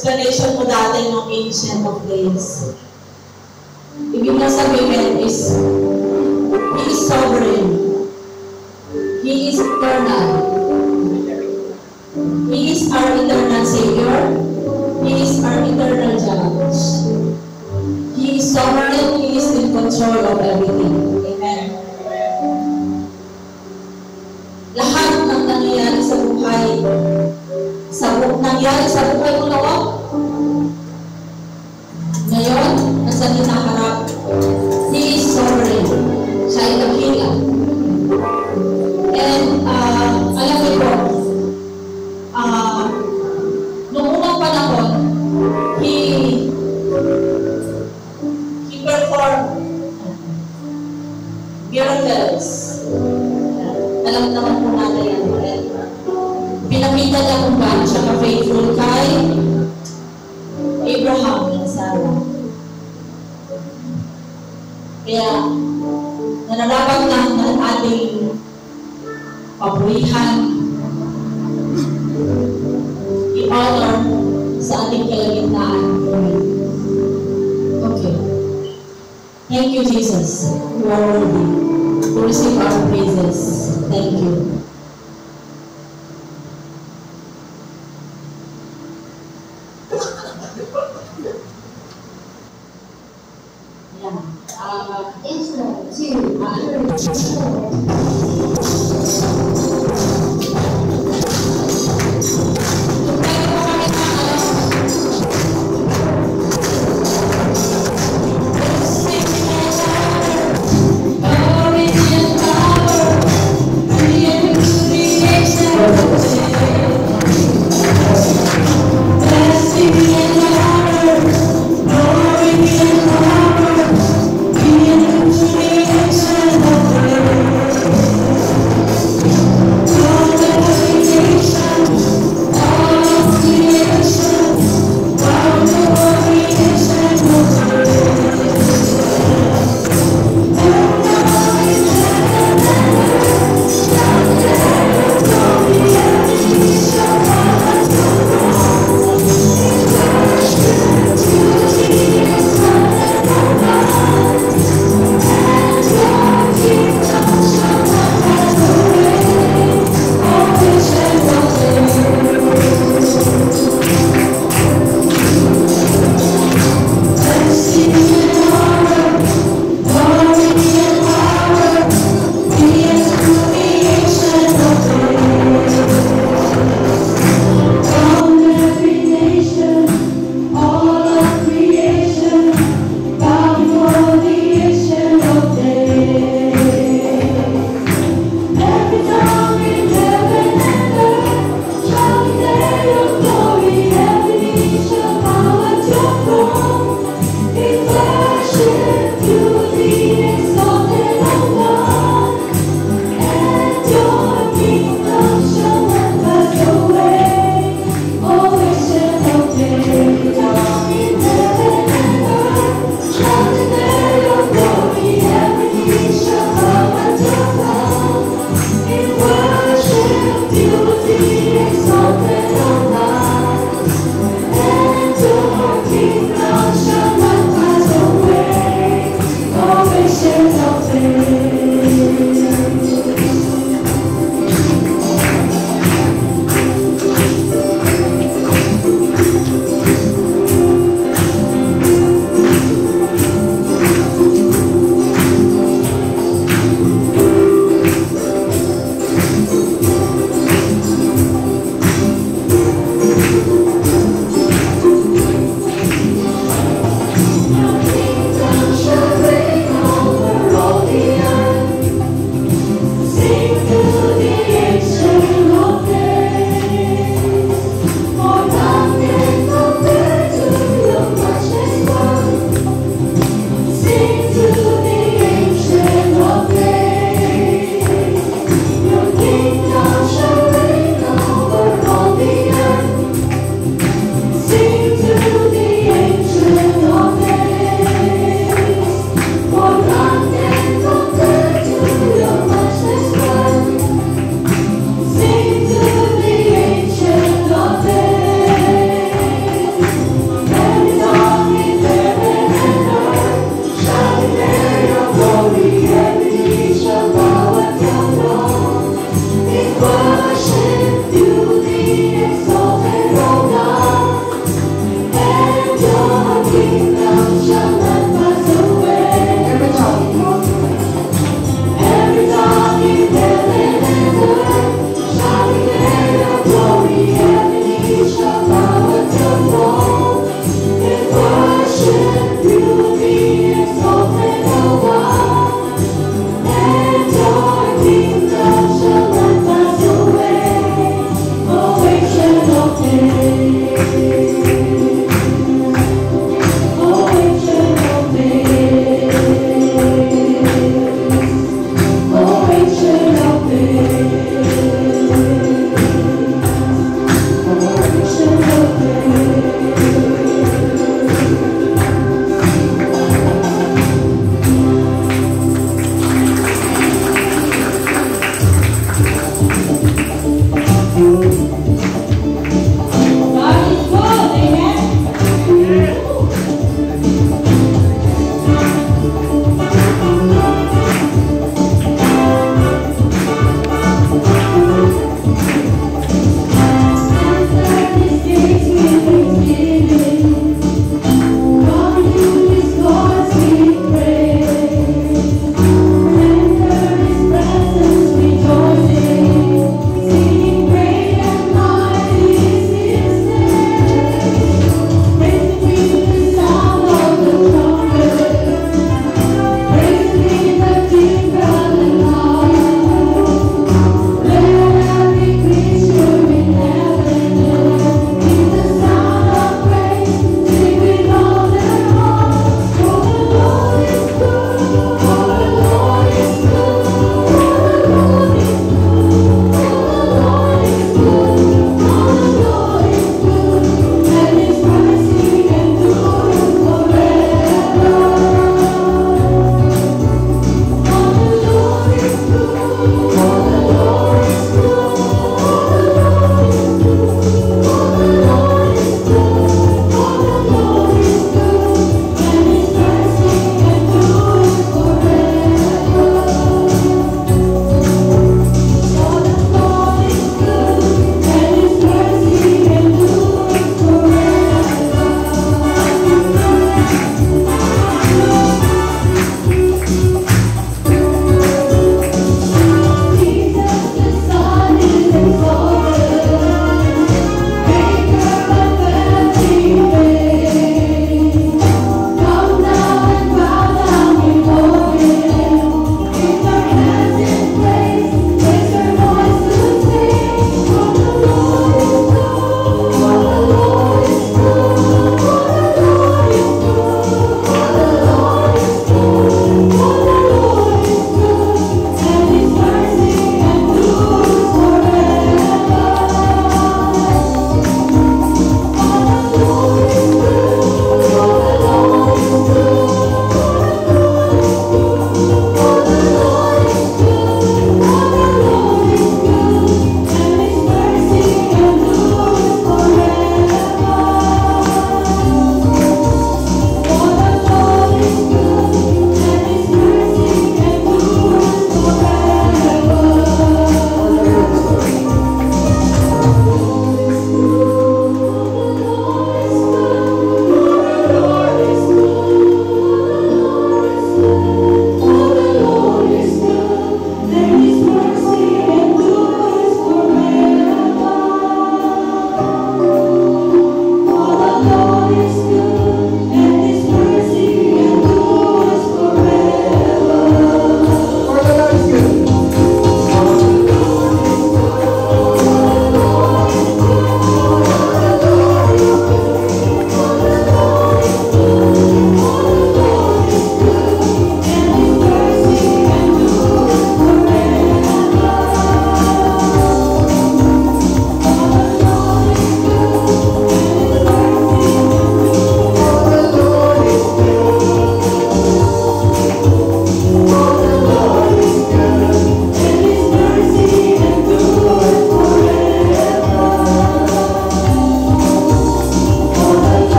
explanation ko dati ng Ancient of Days. Ibig na sabihin is, He is sovereign. He is eternal. He is our eternal Savior. He is our eternal Judge. He is sovereign. He is in control of everything. Amen. Lahat ng nangyayari sa buhay, nangyari sa buhay mo noon, ngayon, nasa hinaharap, He is sovereign. Siya ay dakila. And, alam mo po, noong unang panahon, He performed miracles. Alam naman po natin yan. Pinakita niya kung paano siya ka-faithful kay Abraham and Sarah. Kaya, nanarapat lang ng ating papurihan, i-honor sa ating kalagitnaan. Okay. Thank you, Jesus. You are worthy to receive our praises. Thank you.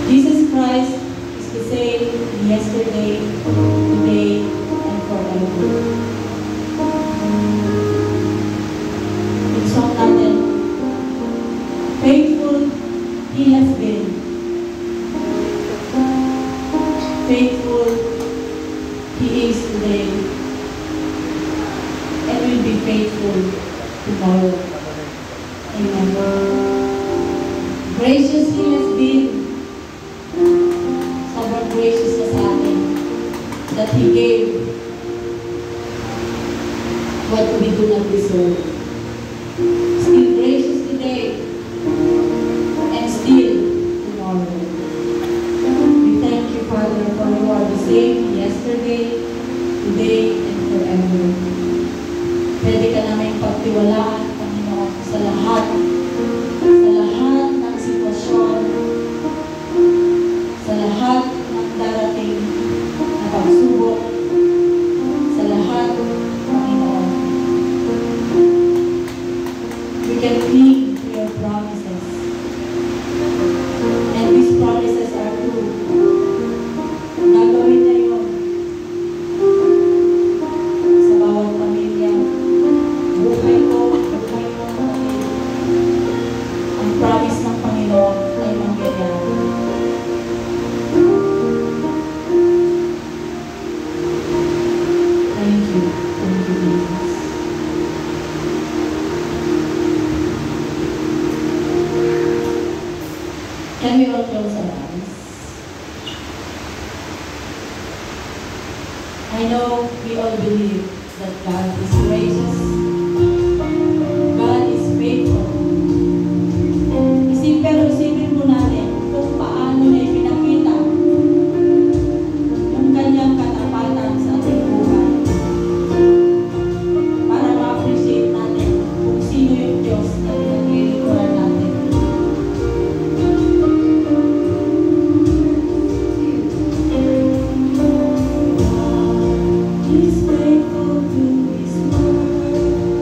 Jesus Christ is the same yesterday, today, and forever. It's not natin, faithful He has been. Faithful He is today, and will be faithful tomorrow. Amen. Gracious He has been. Sobrang gracious na sa atin that He gave what we do not deserve. Still gracious today and still tomorrow. We thank you, Father, for you are the same yesterday, today, and forever. Pwede ka namin pagtiwalaan, Panginoon, sa lahat ng sitwasyon, sa lahat ng darating na pagsubok, sa lahat, Panginoon. We can cling to your promises. And these promises are true. Nagawin na yun sa bawat pamilya. Buhay ko, buhay mo, ang promise ng Panginoon ay mangyayari. Thank you, Jesus. Can we all close our eyes? I know we all believe that God is gracious, God is faithful. Isipin po natin kung paano niya ipinakita yung kanyang katapatan sa ating buhay para ma-appreciate natin kung sino yung Diyos na pinaglilingkuran natin. He's faithful to His word.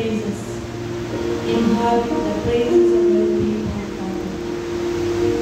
praises. Inhabit the praises of your people, Father.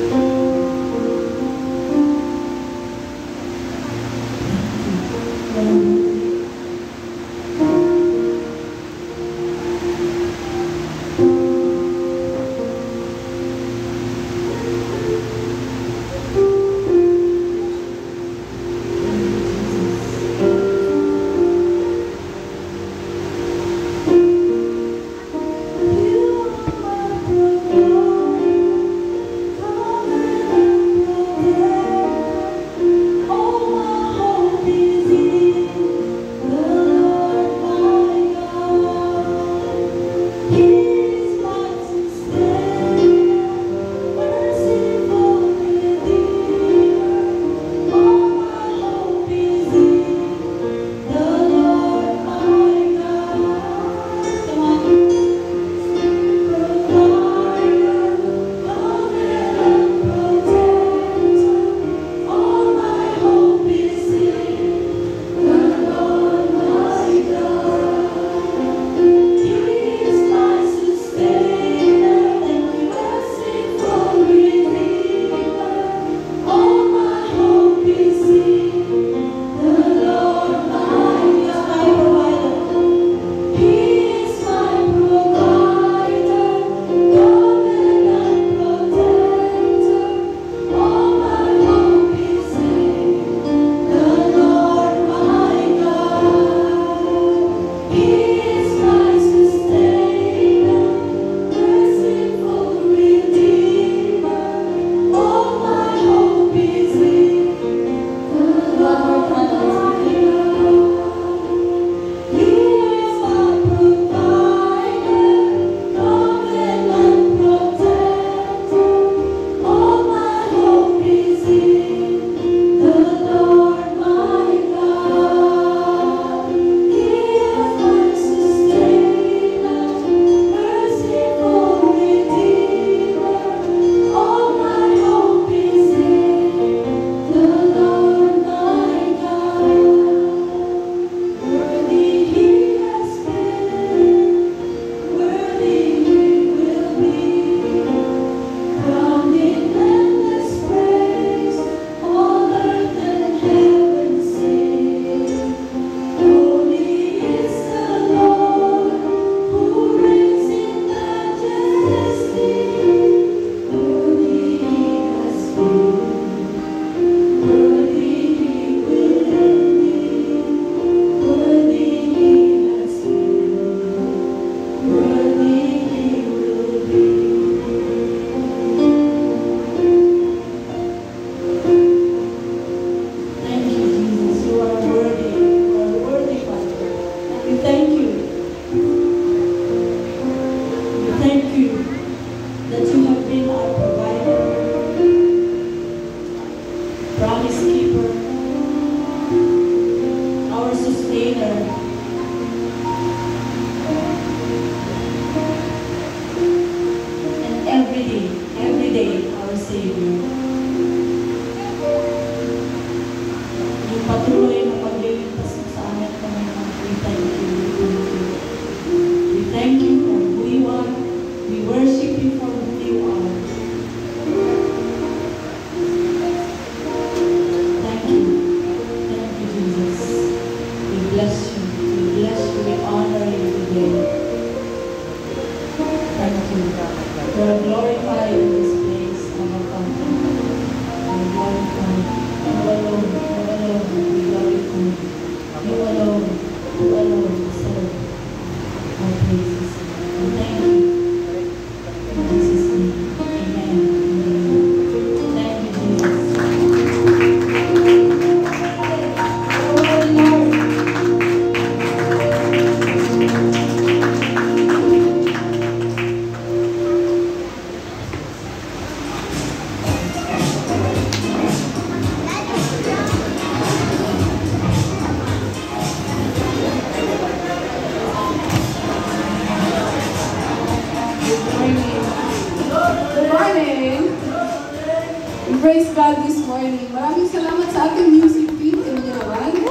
Praise God this morning. Maraming salamat sa ating music team. Tingnan niyo naman.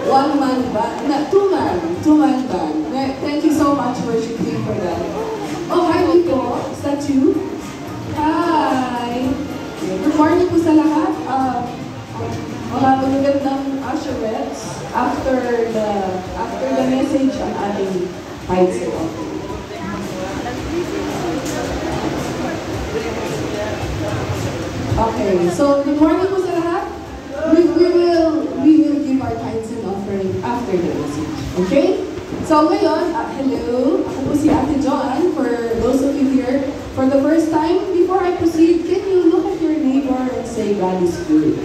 One-man band. Two-man band. Thank you so you for that. Oh, hi Nico. Is that you? Hi. Good morning po sa lahat. Mga magagandang usherettes. After the message, ang ating tithes ko. Okay, so good morning po sa lahat. We will give our tithes and offering after the message. Okay? So ngayon, hello, ako po si Ate Joanne. For those of you here for the first time, before I proceed, can you look at your neighbor and say, God is good.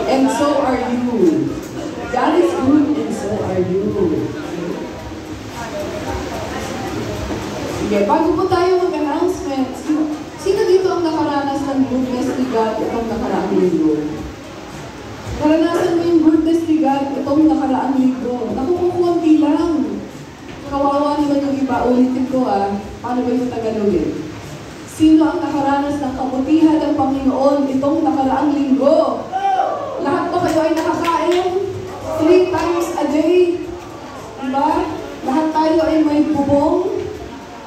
And so are you. God is good and so are you. Sige, bago po tayo mag-announcements, sino dito ang nakaranas ng goodness ni God itong nakaraang linggo? Naranasan mo yung goodness ni God itong nakaraang linggo. Nakukukunti lang. Kawawa naman yung iba. Ulitin ko paano ba yung Tagalogin? Sino ang nakaranas ng kabutihan ng Panginoon itong nakaraang linggo? Lahat ba kayo ay nakakain? 3 times a day? Diba? Lahat tayo ay may bubong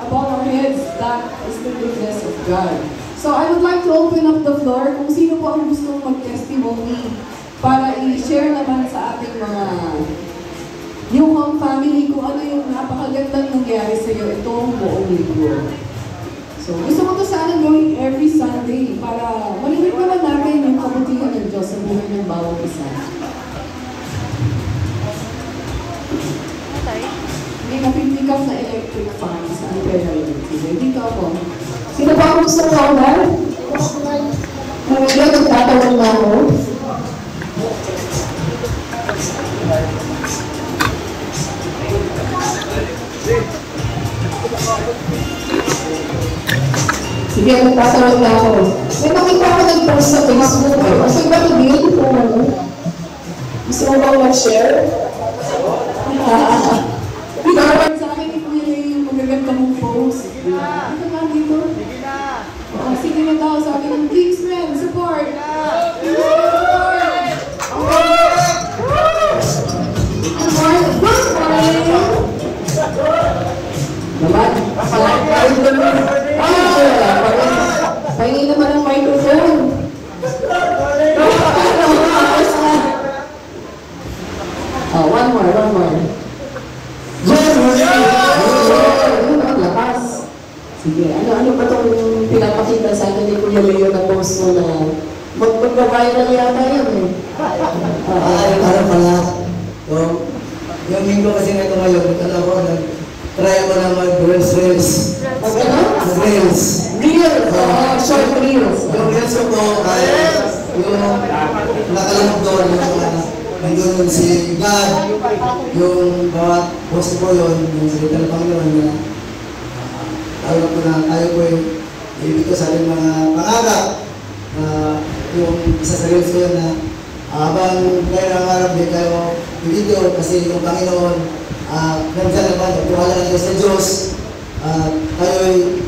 above our heads. That is the goodness of God. So I would like to open up the floor kung sino po ang gustong mag-testimony para i-share naman sa ating mga yung home family kung ano yung napakagandang nangyari sa iyo itong buong linggo. So gusto ko to sana gawin every Sunday para malimit naman natin yung kabutihan ng Diyos sa buhay ng bawat isa. May napipick up na electric fan sa antena yun. Sige, dito ako. Sino ba ang gusto ko ba? Mamaya, nagtatawag na ako. Sige, nagtatawag na ako. May nakita ako nag-post sa Facebook. Okay ba ito kung ano? Gusto mo ba mag-share? Pinawag sa akin ni Kuya yung magaganda mong post. Ano nga dito? Sige na daw sa akin, Kingsmen, support! Support! Good morning! Good morning! Naman, pahingin naman ang microphone. One more. Lakas. Sige, ano ba itong pinapakita sa akin ni Kuya Leo na post mo na mag-viral yata yun eh. Parang pala. Yung linggo kasi nga ito ngayon, try ko na mag-reels. Reels. Short reels. Yung reels ko ay yung nakalamog doon nandun si God, yung bawat post ko yun, yung salita ng Panginoon na tayo po yung ibig ko sa ating mga pangarap. Yung isa sa reels ko yun na habang kayo nangarap din kayo video kasi yung Panginoon nandiyan naman, tiwala ng Diyos sa Diyos. Kayo'y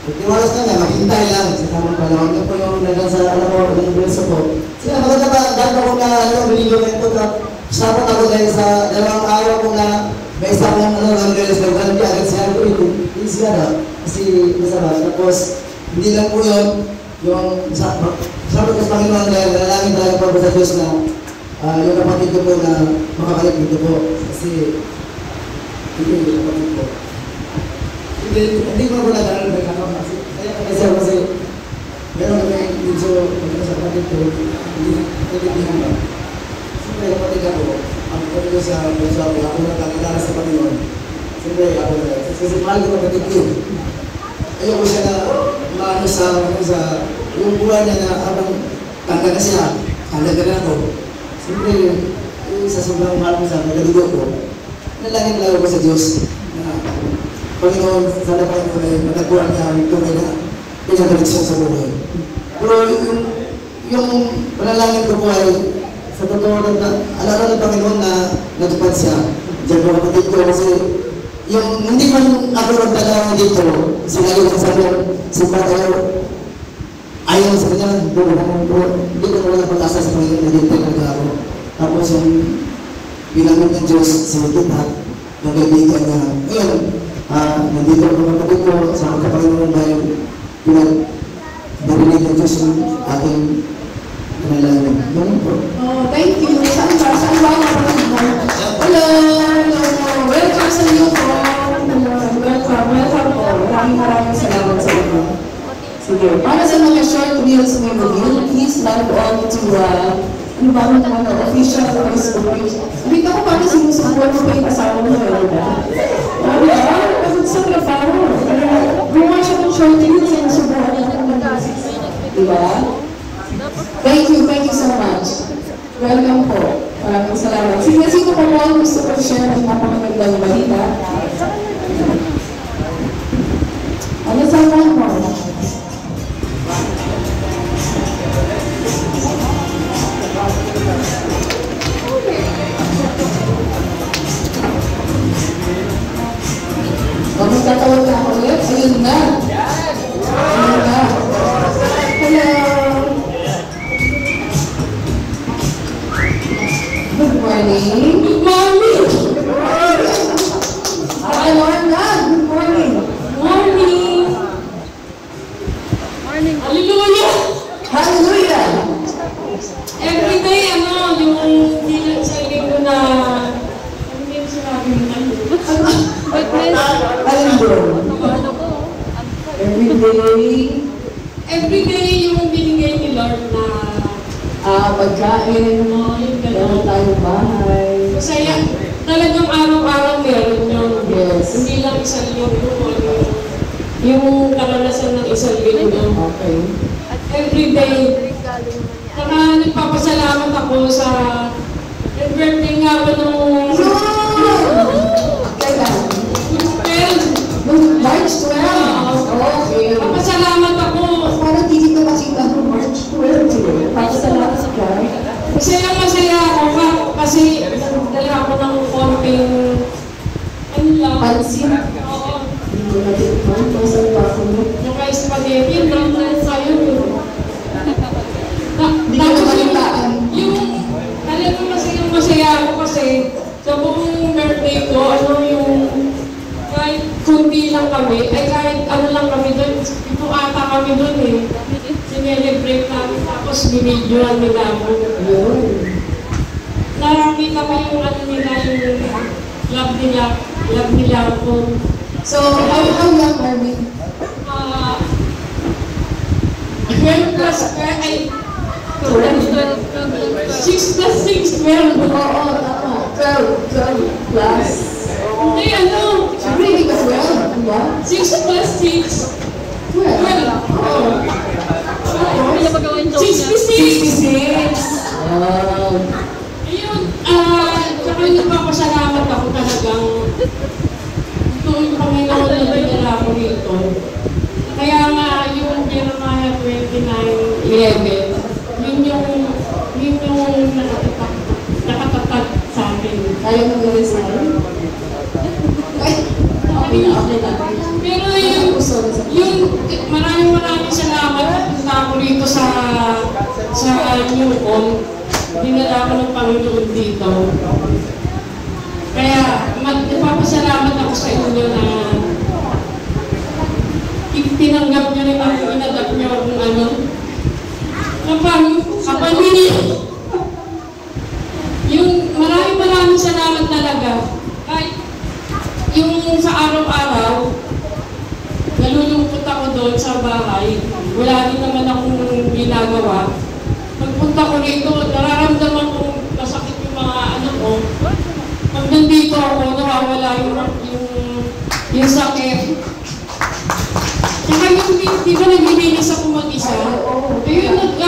tiwala sa Kanya, maghintay lang sa tamang panahon. Yun po yung nandiyan sa alam mo, ng verso ko. Sila maganda ba, dahil ako na video ko ito, sapot ako dahil sa 2 araw ko na may isang ng reels na ganun agad siya ko ito. Hindi sila na, kasi masarap. Tapos, hindi lang po yun, yung sapot ko sa Panginoon dahil nalalangin talaga po sa Diyos na yung kapatid ko po na makakalik dito po. Kasi, hindi yung kapatid ko. Hindi ko po nag-aaral na kakama. Kasi meron kami dito sa kapatid ko, hindi ba? Siyempre, kapatid ako, ang kapatid ko sa ako na kakilala sa Panginoon. Siyempre, ako na. Kasi mahal ko kapatid ko. Ayoko siya na maano sa yung buwan niya na habang tanda na siya, tanda na ako. Siyempre, sa sobrang mahal ko sa nagalugo ko, nalangin lang ako sa Diyos na Panginoon, sana Panginoon ay matagpuan niya ang tunay na pinagaliksyon sa buhay. Pero yung panalangin ko po ay sa totoo na alala ng Panginoon na natupad siya. Diyan po kapatid ko kasi yung hindi man ako nagdalawang dito, sinayo ko sa akin, simpa kayo, ayaw sa kanya, hindi ko wala pag-asa sa Panginoon na dito nag-aaral. Tapos yung binangon ng Diyos sa kita, ng kaibigan na ngayon, nandito ang mga kapatid ko sa magkapanginoon dahil pinag-darinig ng Diyos ang ating panalangin. Ganun po. Oh, thank you. Saan ba? Saan ba ang kapatid mo? Hello! Hello! Welcome sa iyo po. Welcome. Welcome po. Maraming salamat sa inyo. Sige. Para sa mga short reels mo yun, please log on to ano ba mo naman official Facebook page. Dito ko paano sinusupport mo pa yung asawa mo na ba? Ano ba? Kasi sa trabaho. Gumawa siya ng short reels, sinusubuhan niya ng mag-assist. Diba? Thank you so much. Welcome po. Maraming salamat. Sino pa po ang gusto ko share ng napakagandang balita? Ano sa phone mo? Magtatawag na ako ulit? Ayun na. Ayun na. Hello. Good morning. Good morning. Lorna. Good morning. Morning! Morning! Hallelujah! Hallelujah. Every day, yung bilang sa linggo na hindi mo sinabi mo na Every day yung binigay ni Lord na pagkain, yung meron tayong bahay. Masaya. Talagang araw-araw meron yun. Yes. Hindi lang isang linggo. Yung karanasan ng isang linggo. Okay. Every day. Saka nagpapasalamat ako sa birthday nga ba nung Kailan? Well, March 12. Okay. papasalamat ako. Parang di kita makita ng March 12. Papasalamat ka. Masaya ako kasi dala ako ng konting ano lang. Pansin. Oo. Hindi ko natin ito. Pasal pa ako mo. Yung kay spaghetti, yung brown rice sa'yo. Hindi ko malitaan. Yung talagang masaya ako kasi sa buong birthday ko, kahit kundi lang kami, ay kahit ano lang kami doon, ito ata kami doon eh. Sinelebrate namin, tapos binidyoan nila ako. Yun. Nakakita ko yung nila, yung love nila ako. So, how young are we? 12 plus, ay, 6 plus 6, 12. Oo, tama. 12 plus. Hindi, ano? Really ka 12, diba? 6 plus 6. 12. Oo. 66. 66. Ayun, saka nagpapasalamat ako talagang ito yung Panginoon na dinala ko rito. Kaya nga yung Jeremiah 29:11, yun yung nakatatag sa akin. Kaya mo mag-resign? Ay, okay na, okay na. Pero maraming salamat punta ako rito sa Newcom. Dinala ko ng Panginoon dito. Kaya nagpapasalamat ako sa inyo na tinanggap nyo rin ako, inadapt nyo kung kapamilya. Yung maraming salamat talaga. Kahit yung sa araw-araw, nalulungkot ako doon sa bahay. Wala din naman akong ginagawa. Pagpunta ko rito, nararamdaman kong masakit yung mga ko. Pag nandito ako, nawawala yung sakit. Saka di ba naglilinis ako mag-isa? Ayun,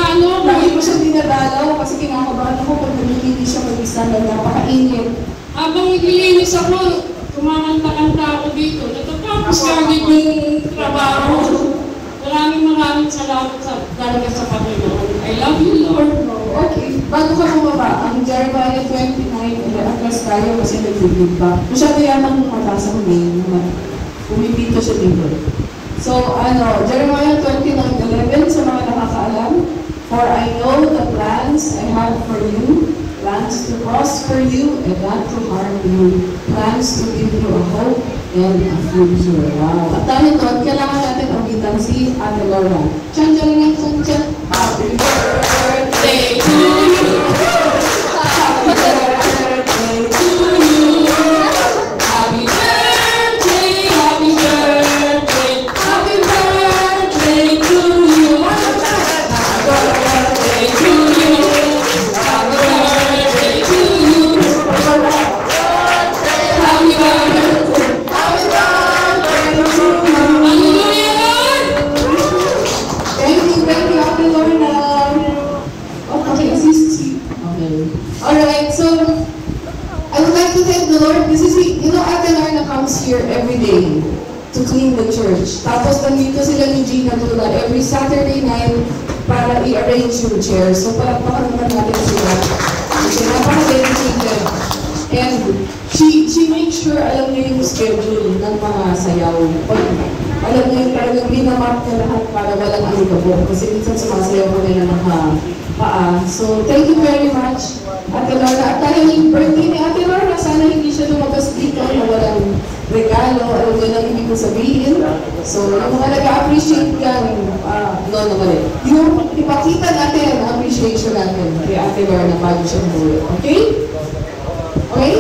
Lagi mo siya dinadalaw kasi kinakabahan ako pag naglilinis siya mag-isa na napakainit. Habang naglilinis ako, kumakanta-kanta ako dito. Natatapos kagad yung trabaho. Maraming salamat talaga sa Panginoon. I love you, Lord. Okay. Bago ka bumaba, ang Jeremiah 29, atlas tayo kasi nag-read pa. Masyado yatang mabasa ko ngayon naman. Pumipito siya dito. So, Jeremiah 29:11 sa mga nakakaalam. For I know the plans I have for you, plans plans to prosper you and not to harm you, plans to give you a hope and a future. Wow. At dahil doon, kailangan natin awitan si Ate Laura. Chan, chan, chan, chan, chan. Happy birthday to you. Happy birthday to you. Happy birthday, happy birthday, happy birthday to you. Happy birthday to you. Happy birthday to you. Happy birthday. Thank you, Ate Lorna. Okay, alright, so I would like to thank the Lord because you know, Ate Lorna comes here every day to clean the church. Tapos nandito sila ni Gina Dula every Saturday night para i-arrange yung chair. So palakpakan naman natin sila. Kasi napaka-dedicated. And she makes sure alam niya yung schedule ng mga sayaw. Alam niya yung talagang binamark na lahat para walang alikabok. Kasi minsan sumasayaw ko nila ng paa. So, thank you very much, Ate Laura. At dahil yung birthday ni Ate Laura, sana hindi siya lumabas dito na walang regalo. Alam mo lang ibig ko sabihin. So, yung mga nag-appreciate yan, yung ipakita natin ang appreciation natin kay Ate Laura na bago siya buhay. Okay? Okay?